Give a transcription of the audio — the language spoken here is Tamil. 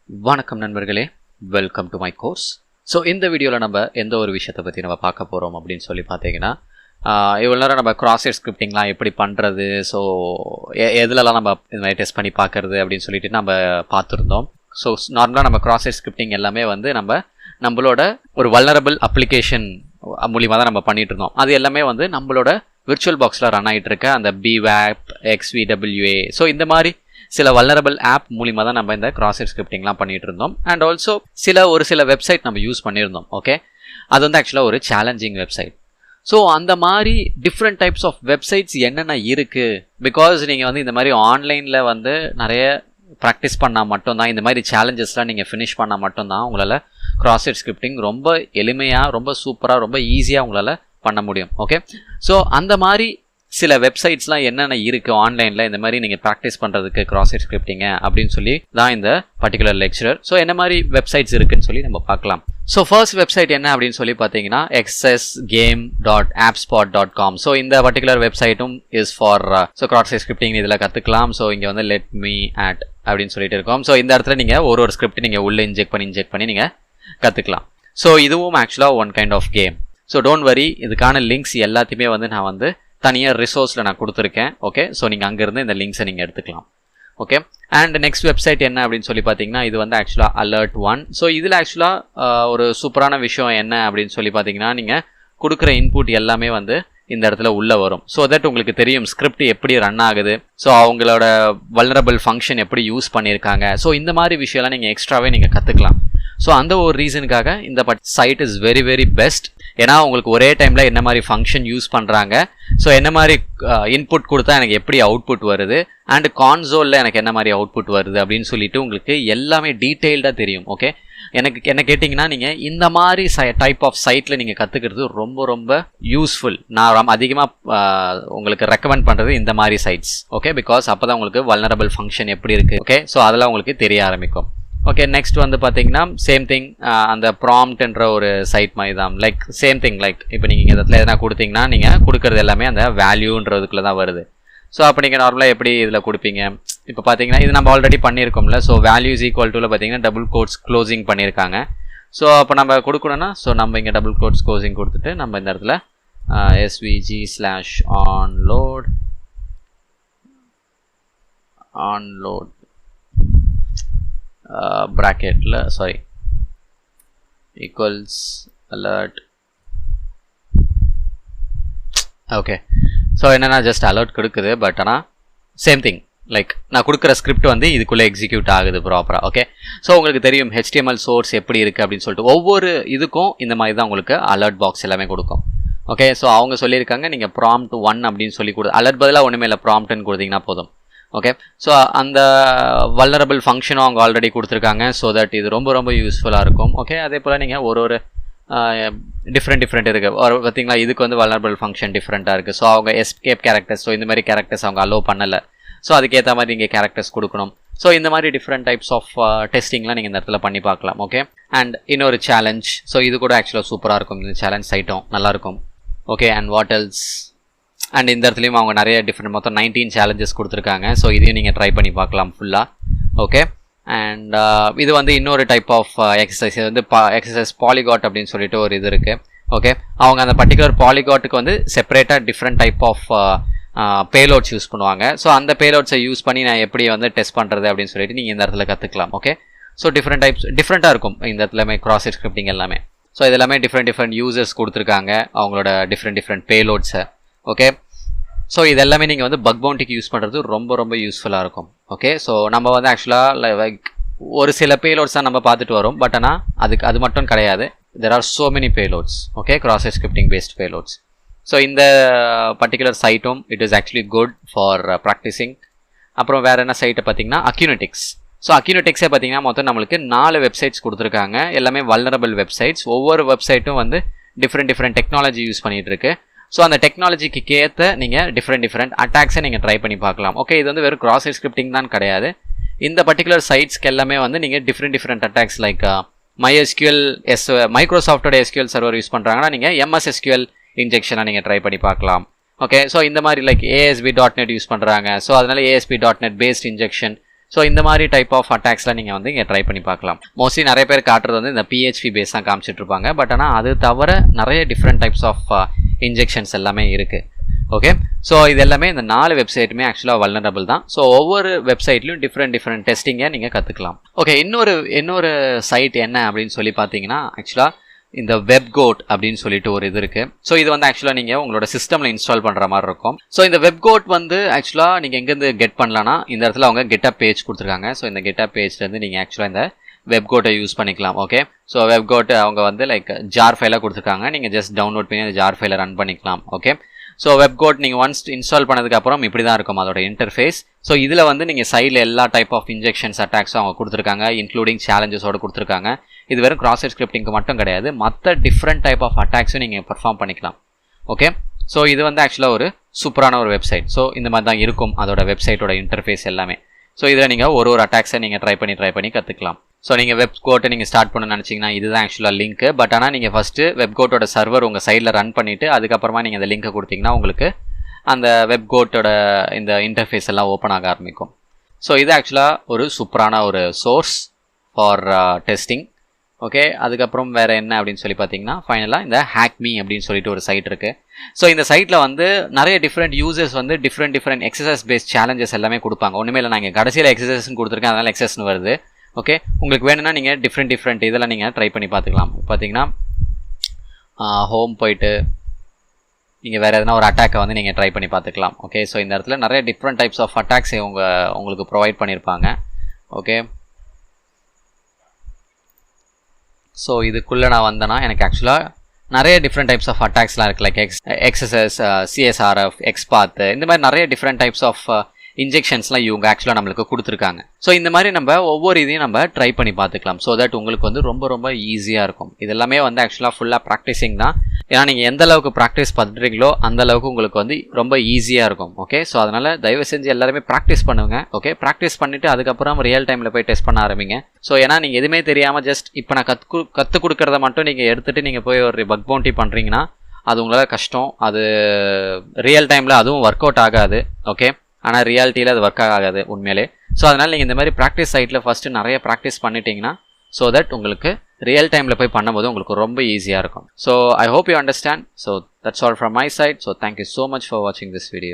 வணக்கம் நண்பர்களே, welcome to my course. So இந்த வீடியோவில் நம்ம எந்த ஒரு விஷயத்தை பற்றி நம்ம பார்க்க போகிறோம் அப்படின்னு சொல்லி பார்த்தீங்கன்னா, இவ்வளோ நேரம் நம்ம கிராஸ் ஸ்கிரிப்டிங்லாம் எப்படி பண்ணுறது, ஸோ எதுலலாம் நம்ம இந்த மாதிரி டெஸ்ட் பண்ணி பார்க்குறது அப்படின்னு சொல்லிட்டு நம்ம பார்த்துருந்தோம். ஸோ நார்மலாக நம்ம கிராஸ் ஸ்கிரிப்டிங் எல்லாமே வந்து நம்மளோட ஒரு வல்னரபிள் அப்ளிகேஷன் மூலிமா தான் நம்ம பண்ணிகிட்டு இருந்தோம். அது எல்லாமே வந்து நம்மளோட விர்ச்சுவல் பாக்ஸில் ரன் ஆகிட்டு இருக்க அந்த பிவேப், XVWA, ஸோ இந்த மாதிரி சில வல்னரபிள் ஆப் மூலிமா தான் நம்ம இந்த கிராஸ் சைட் ஸ்கிரிப்டிங்லாம் பண்ணிட்டு இருந்தோம். அண்ட் ஆல்சோ ஒரு சில வெப்சைட் நம்ம யூஸ் பண்ணியிருந்தோம். ஓகே, அது வந்து ஆக்சுவலாக ஒரு சேலஞ்சிங் வெப்சைட். ஸோ அந்த மாதிரி டிஃப்ரெண்ட் டைப்ஸ் ஆஃப் வெப்சைட்ஸ் என்னென்ன இருக்குது, பிகாஸ் நீங்கள் வந்து இந்த மாதிரி ஆன்லைனில் வந்து நிறைய ப்ராக்டிஸ் பண்ணால் மட்டும்தான், இந்த மாதிரி சேலஞ்சஸ்லாம் நீங்கள் ஃபினிஷ் பண்ணால் மட்டும்தான் உங்களால் கிராஸ் சைட் ஸ்கிரிப்டிங் ரொம்ப எளிமையாக, ரொம்ப சூப்பராக, ரொம்ப ஈஸியாக உங்களால் பண்ண முடியும். ஓகே, ஸோ அந்த மாதிரி சில வெப்சைட்ஸ்லாம் என்னென்ன இருக்குது ஆன்லைனில் இந்த மாதிரி நீங்கள் ப்ராக்டிஸ் பண்ணுறதுக்கு கிராஸ் சைட் ஸ்கிரிப்டிங்க அப்படின்னு சொல்லி தான் இந்த பர்டிகுலர் லெக்சரர். ஸோ என்ன மாதிரி வெப்சைட்ஸ் இருக்குன்னு சொல்லி நம்ம பார்க்கலாம். ஸோ ஃபர்ஸ்ட் வெப்சைட் என்ன அப்படின்னு சொல்லி பார்த்தீங்கன்னா xsgame.appspot.com. ஸோ இந்த பர்டிகுலர் வெப்சைட்டும் is for cross site scripting இதில் கற்றுக்கலாம். ஸோ இங்கே வந்து லெட் மீ ஆட் அப்படின்னு சொல்லிட்டு இருக்கோம். ஸோ இந்த இடத்துல நீங்கள் ஒரு ஸ்கிரிப்ட் நீங்கள் உள்ளே இன்ஜெக்ட் பண்ணி நீங்கள் கற்றுக்கலாம். ஸோ இதுவும் ஆக்சுவலாக one kind of game. So don't worry, இதுக்கான லிங்க்ஸ் எல்லாத்தையுமே வந்து நான் வந்து தனியாக ரிசோர்ஸில் நான் கொடுத்துருக்கேன். ஓகே, ஸோ நீங்கள் அங்கேருந்து இந்த லிங்க்ஸை நீங்கள் எடுத்துக்கலாம். ஓகே, அண்ட் நெக்ஸ்ட் வெப்சைட் என்ன அப்படின்னு சொல்லி பார்த்தீங்கன்னா, இது வந்து ஆக்சுவலாக alert1. ஸோ இதில் ஆக்சுவலாக ஒரு சூப்பரான விஷயம் என்ன அப்படின்னு சொல்லி பார்த்தீங்கன்னா, நீங்கள் கொடுக்குற இன்புட் எல்லாமே வந்து இந்த இடத்துல உள்ளே வரும். ஸோ தட் உங்களுக்கு தெரியும் ஸ்கிரிப்ட் எப்படி ரன் ஆகுது, ஸோ அவங்களோட வல்னரபிள் ஃபங்க்ஷன் எப்படி யூஸ் பண்ணியிருக்காங்க. ஸோ இந்த மாதிரி விஷயம்லாம் நீங்கள் எக்ஸ்ட்ராவே நீங்கள் கற்றுக்கலாம். ஸோ அந்த ஒரு ரீசனுக்காக இந்த site is very very best. ஏன்னா உங்களுக்கு ஒரே டைமில் என்ன மாதிரி ஃபங்க்ஷன் யூஸ் பண்ணுறாங்க, ஸோ என்ன மாதிரி இன்புட் கொடுத்தா எனக்கு எப்படி அவுட்புட் வருது, அண்ட் கான்சோலில் எனக்கு என்ன மாதிரி அவுட்புட் வருது அப்படின்னு சொல்லிட்டு உங்களுக்கு எல்லாமே டீட்டெயில்டாக தெரியும். ஓகே, எனக்கு என்ன கேட்டிங்கன்னா, நீங்கள் இந்த மாதிரி டைப் ஆஃப் சைட்டில் நீங்கள் கற்றுக்கிறது ரொம்ப ரொம்ப யூஸ்ஃபுல். நான் அதிகமாக உங்களுக்கு ரெக்கமெண்ட் பண்ணுறது இந்த மாதிரி சைட்ஸ். ஓகே, பிகாஸ் அப்போ தான் உங்களுக்கு வல்னரபிள் ஃபங்க்ஷன் எப்படி இருக்குது. ஓகே, ஸோ அதெல்லாம் உங்களுக்கு தெரிய ஆரம்பிக்கும். ஓகே, நெக்ஸ்ட் வந்து பார்த்தீங்கன்னா சேம் திங், அந்த ப்ராம்ப்ட்ன்ற ஒரு சைட் மாதிரி தான். லைக் சேம் திங், லைக் இப்போ நீங்கள் இந்த இடத்துல எதனா கொடுத்தீங்கன்னா நீங்கள் கொடுக்குறது எல்லாமே அந்த வேல்யூன்றதுக்குள்ளே தான் வருது. ஸோ அப்போ நீங்கள் நார்மலாக எப்படி இதில் கொடுப்பீங்க, இப்போ பார்த்தீங்கன்னா இது நம்ம ஆல்ரெடி பண்ணியிருக்கோம்ல. ஸோ வேல்யூஸ் ஈக்குவல் டுல பார்த்தீங்கன்னா டபுள் கோட்ஸ் க்ளோசிங் பண்ணியிருக்காங்க. ஸோ அப்போ நம்ம கொடுக்கணும்னா, ஸோ நம்ம இங்கே டபுள் கோட்ஸ் க்ளோசிங் கொடுத்துட்டு நம்ம இந்த இடத்துல svg/onload ப்ராக்கெட்டில் ஈக்குவல்ஸ் alert. ஓகே, ஸோ என்னென்னா ஜஸ்ட் அலர்ட் கொடுக்குது, பட் ஆனால் சேம் திங், லைக் நான் கொடுக்குற ஸ்கிரிப்ட் வந்து இதுக்குள்ளே எக்ஸிக்யூட் ஆகுது ப்ராப்பராக. ஓகே, ஸோ உங்களுக்கு தெரியும் HTML சோர்ஸ் எப்படி இருக்குது அப்படின்னு சொல்லிட்டு ஒவ்வொரு இதுக்கும் இந்த மாதிரி தான் உங்களுக்கு அலர்ட் பாக்ஸ் எல்லாமே கொடுக்கும். ஓகே, ஸோ அவங்க சொல்லியிருக்காங்க நீங்கள் prompt 1 அப்படின்னு சொல்லி அலர்ட் பதிலாக ஒன்றுமே இல்லை, ப்ராம்ப்ட்னு கொடுத்தீங்கன்னா போதும். ஓகே, ஸோ அந்த வல்னரபிள் ஃபங்க்ஷனும் அவங்க ஆல்ரெடி கொடுத்துருக்காங்க. ஸோ தட் இது ரொம்ப ரொம்ப யூஸ்ஃபுல்லாக இருக்கும். ஓகே, அதே போல் நீங்கள் ஒரு டிஃப்ரெண்ட் இருக்குது. ஒரு பார்த்தீங்களா, இதுக்கு வந்து வல்னரபிள் ஃபங்க்ஷன் டிஃப்ரெண்ட்டாக இருக்குது. ஸோ அவங்க எஸ்கேப் கேரக்டர்ஸ், ஸோ இந்த மாதிரி கேரக்டர்ஸ் அவங்க அலோவ் பண்ணலை. ஸோ அதுக்கேற்ற மாதிரி நீங்கள் கேரக்டர்ஸ் கொடுக்கணும். ஸோ இந்த மாதிரி டிஃப்ரெண்ட் டைப்ஸ் ஆஃப் டெஸ்டிங்லாம் நீங்கள் இந்த இடத்துல பண்ணி பார்க்கலாம். ஓகே, அண்ட் இன்னொரு சேலஞ்ச், ஸோ இது கூட ஆக்சுவலாக சூப்பராக இருக்கும். இந்த சேலஞ்ச் சைட்டும் நல்லாயிருக்கும். Okay, and what else, and இந்த இடத்துலையும் அவங்க நிறைய டிஃப்ரெண்ட் மொத்தம் 19 சேலஞ்சஸ் கொடுத்துருக்காங்க. ஸோ இதையும் நீங்கள் ட்ரை பண்ணி பார்க்கலாம் ஃபுல்லாக. ஓகே, அண்ட் இது வந்து இன்னொரு டைப் ஆஃப் எக்ஸசைஸ் வந்து XSS பாலிகாட் அப்படின்னு சொல்லிட்டு ஒரு இது இருக்குது. ஓகே, அவங்க அந்த பர்டிகுலர் பாலிகாட்டுக்கு வந்து செப்பரேட்டாக different type of payloads use பண்ணுவாங்க. ஸோ அந்த பேலோட்ஸை யூஸ் பண்ணி நான் எப்படி வந்து டெஸ்ட் பண்ணுறது அப்படின்னு சொல்லிட்டு நீங்கள் இந்த இடத்துல கற்றுக்கலாம். ஓகே, ஸோ டிஃப்ரெண்ட்டாக இருக்கும் இந்த இடத்துல கிராஸ் சைட் ஸ்கிரிப்டிங் எல்லாமே. ஸோ இது எல்லாமே டிஃப்ரெண்ட் யூசர்ஸ் கொடுத்துருக்காங்க அவங்களோட டிஃப்ரெண்ட் பேலோட்ஸை. ஓகே, ஸோ இது எல்லாமே நீங்கள் வந்து பக் பவுண்டிக்கு யூஸ் பண்ணுறது ரொம்ப ரொம்ப யூஸ்ஃபுல்லாக இருக்கும். ஓகே, ஸோ நம்ம வந்து ஆக்சுவலாக லைக் ஒரு சில பேலோட்ஸ் தான் நம்ம பார்த்துட்டு வரோம், பட் ஆனால் அது மட்டும் கிடையாது. There are so many payloads. Okay, cross site scripting based payloads. So இந்த பர்டிகுலர் சைட்டும் it is actually good for practising. அப்புறம் வேறு என்ன சைட்டை பார்த்தீங்கன்னா அக்யூனெட்டிக்ஸ். ஸோ அக்யூனெட்டிக்ஸே பார்த்தீங்கன்னா மொத்தம் நம்மளுக்கு 4 வெப்சைட்ஸ் கொடுத்துருக்காங்க. எல்லாமே வல்னரபிள் வெப்சைட்ஸ். ஒவ்வொரு வெப்சைட்டும் வந்து டிஃப்ரெண்ட் டெக்னாலஜி யூஸ் பண்ணிகிட்டு இருக்கு. ஸோ அந்த டெக்னாலஜிக்கு ஏற்ற நீங்கள் டிஃப்ரெண்ட் அட்டாக்ஸை நீங்கள் ட்ரை பண்ணி பார்க்கலாம். ஓகே, இது வந்து வெறும் கிராஸ் சைட் ஸ்கிரிப்டிங் தான் கிடையாது. இந்த பர்டிகுலர் சைட்ஸ்க்கு எல்லாமே வந்து நீங்கள் different attacks like MySQL மைக்ரோசாஃப்டோட SQL server use பண்ணுறாங்கன்னா நீங்கள் MS SQL இன்ஜெக்ஷனாக நீங்கள் ட்ரை பண்ணி பார்க்கலாம். ஓகே, ஸோ இந்த மாதிரி லைக் ASP.NET யூஸ் பண்ணுறாங்க. ஸோ அதனால் ASP.NET பேஸ்ட் இன்ஜெக்ஷன் ஸோ இந்த மாதிரி டைப் ஆஃப் அட்டாக்ஸ்லாம் நீங்கள் வந்து இங்கே ட்ரை பண்ணி பார்க்கலாம். மோஸ்ட்லி நிறைய பேர் காட்டுறது வந்து இந்த PHP பேஸ் தான் காமிச்சிட்டு இருப்பாங்க. பட் ஆனால் அது தவிர நிறைய டிஃப்ரெண்ட் டைப்ஸ் ஆஃப் இன்ஜெக்ஷன்ஸ் எல்லாமே இருக்குது. ஓகே, ஸோ இது எல்லாமே இந்த 4 வெப்சைட்டுமே ஆக்சுவலாக வல்னரபிள் தான். ஸோ ஒவ்வொரு வெப்சைட்லையும் டிஃப்ரெண்ட் டெஸ்டிங்கை நீங்கள் கற்றுக்கலாம். ஓகே, இன்னொரு சைட் என்ன அப்படின்னு சொல்லி பார்த்தீங்கன்னா ஆக்சுவலாக இந்த வெப்கோட் அப்படின்னு சொல்லிட்டு ஒரு இது இருக்குது. ஸோ இது வந்து ஆக்சுவலாக நீங்கள் உங்களோட சிஸ்டமில் இன்ஸ்டால் பண்ணுற மாதிரி இருக்கும். ஸோ இந்த வெப்கோட் வந்து ஆக்சுவலாக நீங்கள் எங்கேருந்து கெட் பண்ணலான்னா இந்த இடத்துல அவங்க கெட்டப் பேஜ் கொடுத்துருக்காங்க. ஸோ இந்த கெட்டப் பேஜ்லேருந்து நீங்கள் ஆக்சுவலாக இந்த வெப்கோட்டை யூஸ் பண்ணிக்கலாம். ஓகே, ஸோ வெப்கோட் அவங்க வந்து லைக் ஜார் ஃபைலாக கொடுத்துருக்காங்க. நீங்கள் ஜஸ்ட் டவுன்லோட் பண்ணி அந்த ஜார் ஃபைலை ரன் பண்ணிக்கலாம். ஓகே, ஸோ வெப்கோட் நீங்கள் ஒன்ஸ் இன்ஸ்டால் பண்ணதுக்கப்புறம் இப்படி தான் இருக்கும் அதோட இன்டர்ஃபேஸ். ஸோ இதில் வந்து நீங்கள் சைடில் எல்லா டைப் ஆஃப் இன்ஜெக்ஷன்ஸ் அட்டாக்ஸும் அவங்க கொடுத்துருக்காங்க, இன்க்ளூடிங் சேலஞ்சஸோடு கொடுத்துருக்காங்க. இது வெறும் கிராஸ் சைட் ஸ்கிரிப்டிங்க்கு மட்டும் கிடையாது, மற்ற டிஃப்ரெண்ட் டைப் ஆஃப் அட்டாக்ஸும் நீங்கள் பர்ஃபார்ம் பண்ணிக்கலாம். ஓகே, ஸோ இது வந்து ஆக்சுவலாக ஒரு சூப்பரான ஒரு வெப்சைட். ஸோ இந்த மாதிரி தான் இருக்கும் அதோட வெப்சைட்டோட இன்டர்ஃபேஸ் எல்லாமே. ஸோ இதில் நீங்கள் ஒரு அட்டாக்ஸை நீங்கள் ட்ரை பண்ணி கற்றுக்கலாம். ஸோ நீங்கள் வெப்கோட்டை நீங்கள் ஸ்டார்ட் பண்ணணும்னு நினச்சிங்கன்னா இதுதான் ஆக்சுவலாக லிங்க்கு. பட் ஆனால் நீங்கள் ஃபஸ்ட்டு வெப்கோட்டோட சர்வர் உங்கள் சைடில் ரன் பண்ணிவிட்டு அதுக்கப்புறமா நீங்கள் அந்த லிங்க்கை கொடுத்தீங்கன்னா உங்களுக்கு அந்த வெப்கோட்டோட இந்த இன்டர்ஃபேஸ் எல்லாம் ஓப்பன் ஆக ஆரம்பிக்கும். ஸோ இது ஆக்சுவலாக ஒரு சூப்பரான ஒரு சோர்ஸ் ஃபார் டெஸ்டிங். ஓகே, அதுக்கப்புறம் வேறு என்ன அப்படின்னு சொல்லி பார்த்தீங்கன்னா ஃபைனலாக இந்த ஹேக்மீ அப்படின்னு சொல்லிட்டு ஒரு சைட் இருக்குது. ஸோ இந்த சைட்டில் வந்து நிறைய டிஃப்ரெண்ட் யூசர்ஸ் வந்து டிஃப்ரெண்ட் XSS பேஸ்ட் சேலஞ்சஸ் எல்லாமே கொடுப்பாங்க. ஒன்றுமே இல்லை, நான் இங்கே கடைசியில் XSSன்னு கொடுத்துருக்கேன், அதனால் XSSன்னு வருது. ஓகே, உங்களுக்கு வேணும்னா நீங்கள் டிஃப்ரெண்ட் இதெல்லாம் நீங்கள் ட்ரை பண்ணி பார்த்துக்கலாம். பார்த்தீங்கன்னா ஹோம் போயிட்டு நீங்கள் வேறு எதனா ஒரு அட்டாக்கை வந்து நீங்கள் ட்ரை பண்ணி பார்த்துக்கலாம். ஓகே, ஸோ இந்த இடத்துல நிறைய டிஃப்ரெண்ட் டைப்ஸ் ஆஃப் அட்டாக்ஸ் உங்களுக்கு ப்ரொவைட் பண்ணியிருப்பாங்க. ஓகே, ஸோ இதுக்குள்ளே நான் வந்தேன்னா எனக்கு ஆக்சுவலாக நிறைய டிஃப்ரெண்ட் டைப்ஸ் ஆஃப் அட்டாக்ஸ்லாம் இருக்குது. லைக் XSS, CSRF, XPath, இந்த மாதிரி நிறைய டிஃப்ரெண்ட் டைப்ஸ் ஆஃப் இன்ஜெக்ஷன்ஸ்லாம் இவங்க ஆக்சுவலாக நம்மளுக்கு கொடுத்துருக்காங்க. ஸோ இந்த மாதிரி நம்ம ஒவ்வொரு இதையும் நம்ம ட்ரை பண்ணி பார்த்துக்கலாம். ஸோ தட் உங்களுக்கு வந்து ரொம்ப ஈஸியாக இருக்கும். இது எல்லாமே வந்து ஆக்சுவலாக ஃபுல்லாக ப்ராக்டிஸிங் தான். ஏன்னா நீங்கள் எந்த அளவுக்கு ப்ராக்டிஸ் பண்ணுறீங்களோ அந்த அளவுக்கு உங்களுக்கு வந்து ரொம்ப ஈஸியாக இருக்கும். ஓகே, ஸோ அதனால் தயவு செஞ்சு எல்லாருமே ப்ராக்டிஸ் பண்ணுங்க. ஓகே, ப்ராக்டிஸ் பண்ணிவிட்டு அதுக்கப்புறம் ரியல் டைமில் போய் டெஸ்ட் பண்ண ஆரம்பிங்க. ஸோ ஏன்னா நீங்கள் எதுவுமே தெரியாமல் ஜஸ்ட் இப்போ நான் கற்றுக் கொடுக்குறத மட்டும் நீங்கள் எடுத்துகிட்டு நீங்கள் போய் ஒரு பக் பவுண்டி பண்ணுறீங்கன்னா அது உங்களால் கஷ்டம். அது ரியல் டைமில் அதுவும் ஒர்க் அவுட் ஆகாது. ஓகே, ஆனால் ரியாலிட்டியில் அது ஒர்க் ஆகாது உண்மையிலே. ஸோ அதனால் நீங்கள் இந்த மாதிரி ப்ராக்டிஸ் சைட்டில் ஃபஸ்ட்டு நிறைய ப்ராக்டிஸ் பண்ணிட்டீங்கன்னா ஸோ தட் உங்களுக்கு ரியல் டைமில் போய் பண்ணும்போது உங்களுக்கு ரொம்ப ஈஸியாக இருக்கும். So I hope you understand. So that's all from my side. So thank you so much for வாட்சிங் திஸ் வீடியோ.